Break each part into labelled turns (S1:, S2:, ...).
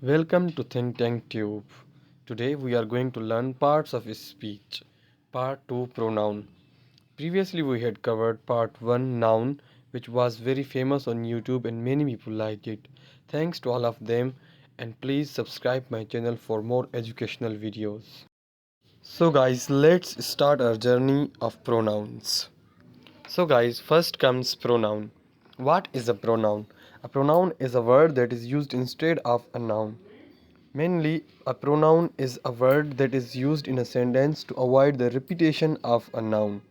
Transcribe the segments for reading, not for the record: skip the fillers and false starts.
S1: Welcome to Think Tank Tube. Today we are going to learn parts of speech. Part 2 Pronoun. Previously we had covered part 1 Noun, which was very famous on YouTube and many people liked it. Thanks to all of them, and please subscribe my channel for more educational videos. So guys, let's start our journey of pronouns. So guys, first comes pronoun. What is a pronoun? A pronoun is a word that is used instead of a noun. Mainly, a pronoun is a word that is used in a sentence to avoid the repetition of a noun.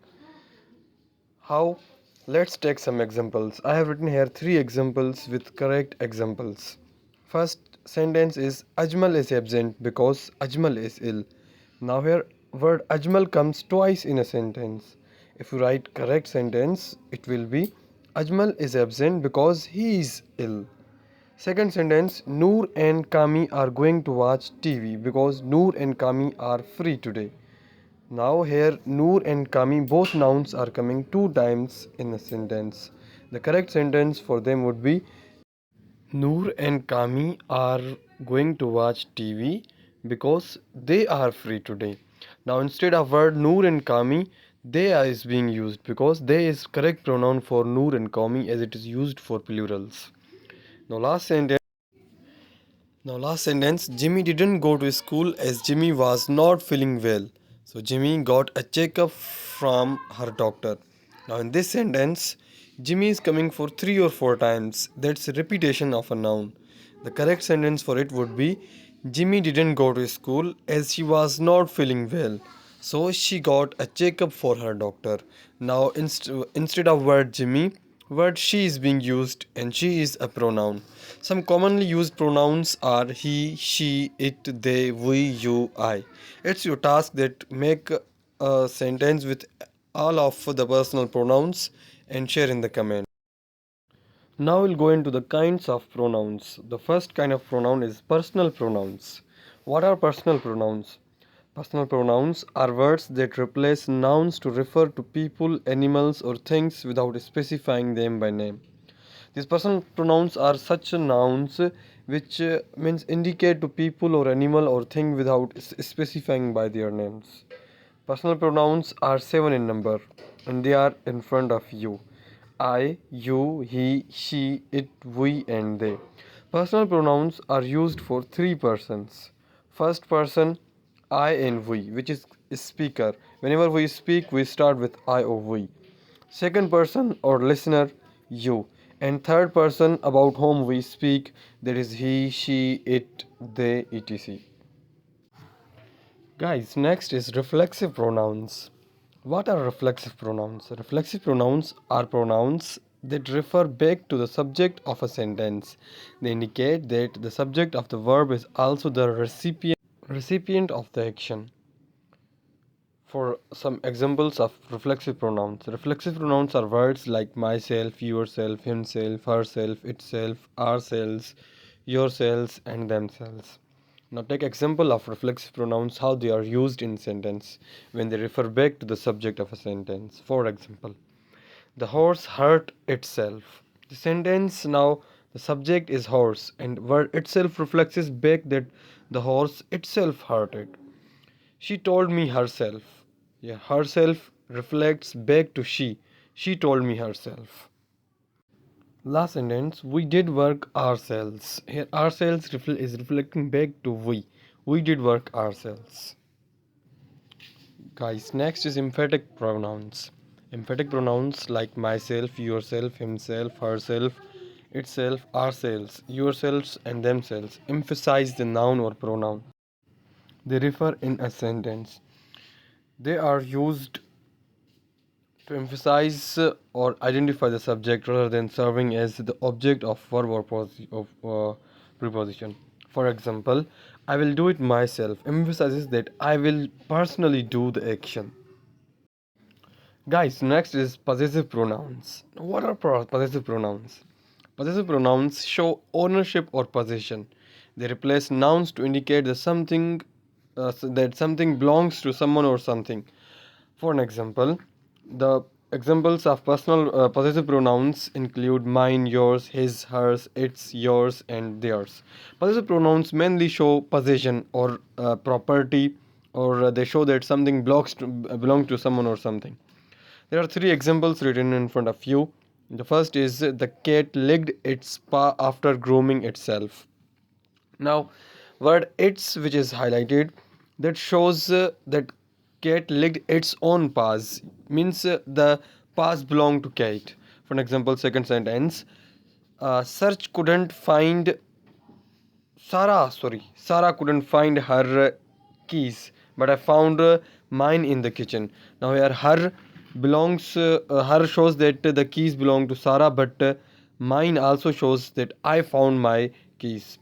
S1: How? Let's take some examples. I have written here 3 examples with correct examples. First sentence is Ajmal is absent because Ajmal is ill. Now here word Ajmal comes twice in a sentence. If you write correct sentence, it will be Ajmal is absent because he is ill. Second sentence, Noor and Kami are going to watch TV because Noor and Kami are free today. Now here Noor and Kami both nouns are coming 2 times in a sentence. The correct sentence for them would be Noor and Kami are going to watch TV because they are free today. Now instead of word Noor and Kami, they is being used because they is correct pronoun for Noor and Kami as it is used for plurals. Now last sentence, Jimmy didn't go to school as Jimmy was not feeling well. So Jimmy got a checkup from her doctor. Now in this sentence, Jimmy is coming for 3 or 4 times. That's a repetition of a noun. The correct sentence for it would be Jimmy didn't go to school as she was not feeling well. So she got a checkup for her doctor. Now instead of word Jimmy, word she is being used and she is a pronoun. Some commonly used pronouns are he, she, it, they, we, you, I. It's your task that make a sentence with all of the personal pronouns and share in the comment. Now we'll go into the kinds of pronouns. The first kind of pronoun is personal pronouns. What are personal pronouns? Personal pronouns are words that replace nouns to refer to people, animals, or things without specifying them by name. These personal pronouns are such nouns which means indicate to people or animal or thing without specifying by their names. Personal pronouns are 7 in number and they are in front of you. I, you, he, she, it, we, and they. Personal pronouns are used for 3 persons. First person, I and we, which is speaker. Whenever we speak, we start with I or we. Second person or listener, you. And third person about whom we speak, that is he, she, it, they, etc. Guys, next is reflexive pronouns. What are reflexive pronouns? Reflexive pronouns are pronouns that refer back to the subject of a sentence. They indicate that the subject of the verb is also the recipient of the action. For some examples of reflexive pronouns are words like myself, yourself, himself, herself, itself, ourselves, yourselves, and themselves. Now take example of reflexive pronouns, how they are used in sentence when they refer back to the subject of a sentence. For example, the horse hurt itself. The sentence now, the subject is horse and word itself reflects back that the horse itself hurt it. She told me herself. Yeah, herself reflects back to she. She told me herself. Last sentence, we did work ourselves. Here, ourselves is reflecting back to we. We did work ourselves. Guys, next is emphatic pronouns. Emphatic pronouns like myself, yourself, himself, herself, itself, ourselves, yourselves, and themselves emphasize the noun or pronoun. They refer in a sentence. They are used to emphasize or identify the subject rather than serving as the object of verb or preposition. For example, I will do it myself emphasizes that I will personally do the action. Guys, next is possessive pronouns. What are possessive pronouns? Possessive pronouns show ownership or possession. They replace nouns to indicate that something belongs to someone or something. For an example, the Examples of personal possessive pronouns include mine, yours, his, hers, its, yours, and theirs. Possessive pronouns mainly show possession or property, or they show that something belongs to someone or something. There are three examples written in front of you. The first is the cat licked its paw after grooming itself. Now, word its, which is highlighted, that shows that cat licked its own paws, means the paws belong to cat. For example, second sentence, search couldn't find Sarah couldn't find her keys, but I found mine in the kitchen. Now here her shows that the keys belong to Sarah, but mine also shows that I found my keys.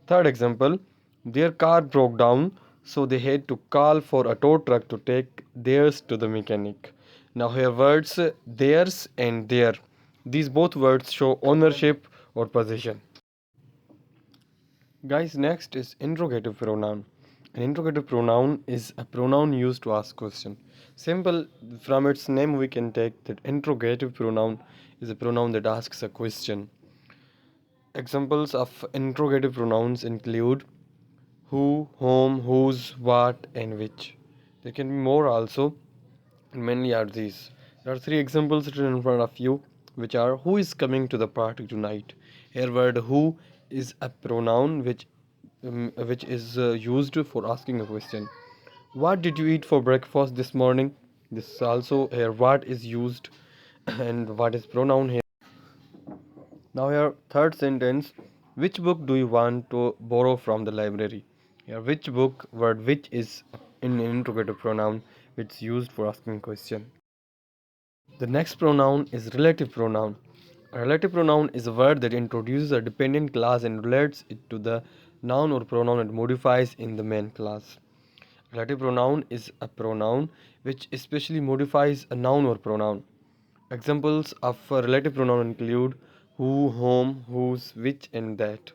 S1: Third example, their car broke down, so they had to call for a tow truck to take theirs to the mechanic. Now here words theirs and their. These both words show ownership or possession. Guys, next is interrogative pronoun. An interrogative pronoun is a pronoun used to ask question. Simple, from its name we can take that interrogative pronoun is a pronoun that asks a question. Examples of interrogative pronouns include who, whom, whose, what, and which. There can be more also, and mainly are these. There are three examples written in front of you, which are who is coming to the party tonight. Here, word who is a pronoun which is used for asking a question. What did you eat for breakfast this morning? This is also here. What is used, and what is pronoun here. Now here third sentence, which book do you want to borrow from the library? Here which book word which is in an interrogative pronoun which is used for asking question. The next pronoun is relative pronoun. A relative pronoun is a word that introduces a dependent class and relates it to the noun or pronoun it modifies in the main class. Relative pronoun is a pronoun which especially modifies a noun or pronoun. Examples of a relative pronoun include who, whom, whose, which, and that.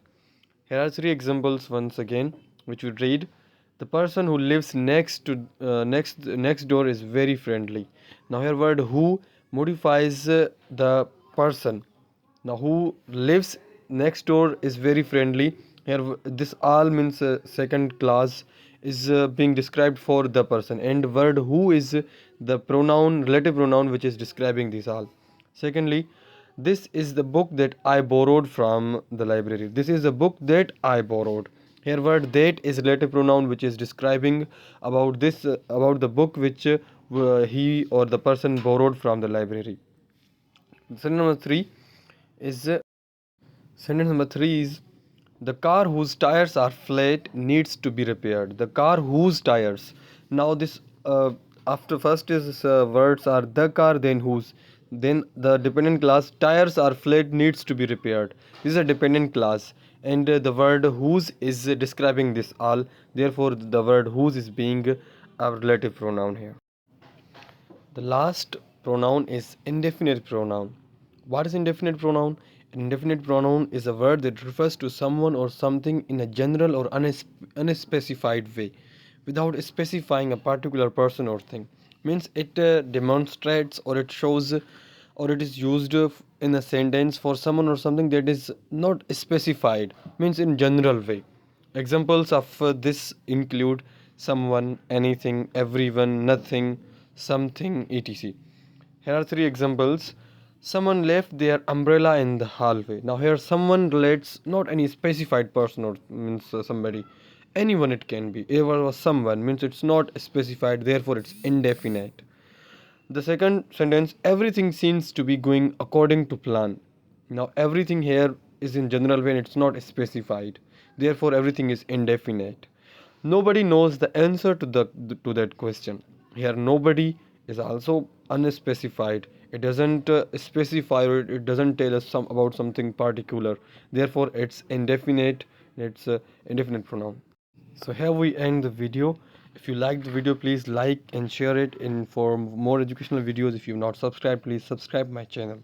S1: Here are three examples once again, which we read. The person who lives next door is very friendly. Now here word who modifies the person. Now who lives next door is very friendly. Here this all means second class is being described for the person, and word who is the pronoun relative pronoun which is describing this all. Secondly, this is the book that I borrowed from the library. This is a book that I borrowed. Here word that is relative pronoun which is describing about this about the book which he or the person borrowed from the library. Sentence number 3 is Sentence number 3 is the car whose tires are flat needs to be repaired. The car whose tires. Now this after first is words are the car, then whose, then the dependent class tires are flat needs to be repaired. This is a dependent class, and the word whose is describing this all. Therefore, the word whose is being a relative pronoun here. The last pronoun is indefinite pronoun. What is indefinite pronoun? An indefinite pronoun is a word that refers to someone or something in a general or unspecified way without specifying a particular person or thing. Means it demonstrates or it shows or it is used in a sentence for someone or something that is not specified, means in general way. Examples of this include someone, anything, everyone, nothing, something, etc. Here are three examples. Someone left their umbrella in the hallway. Now here someone relates not any specified person or means somebody. Anyone it can be. Ever or someone means it's not specified, therefore it's indefinite. The second sentence, everything seems to be going according to plan. Now everything here is in general when it's not specified. Therefore everything is indefinite. Nobody knows the answer to that question. Here nobody is also unspecified. It doesn't specify or it doesn't tell us about something particular. Therefore it's indefinite. It's indefinite pronoun. So here we end the video. If you liked the video, please like and share it. And for more educational videos, if you've not subscribed, please subscribe my channel.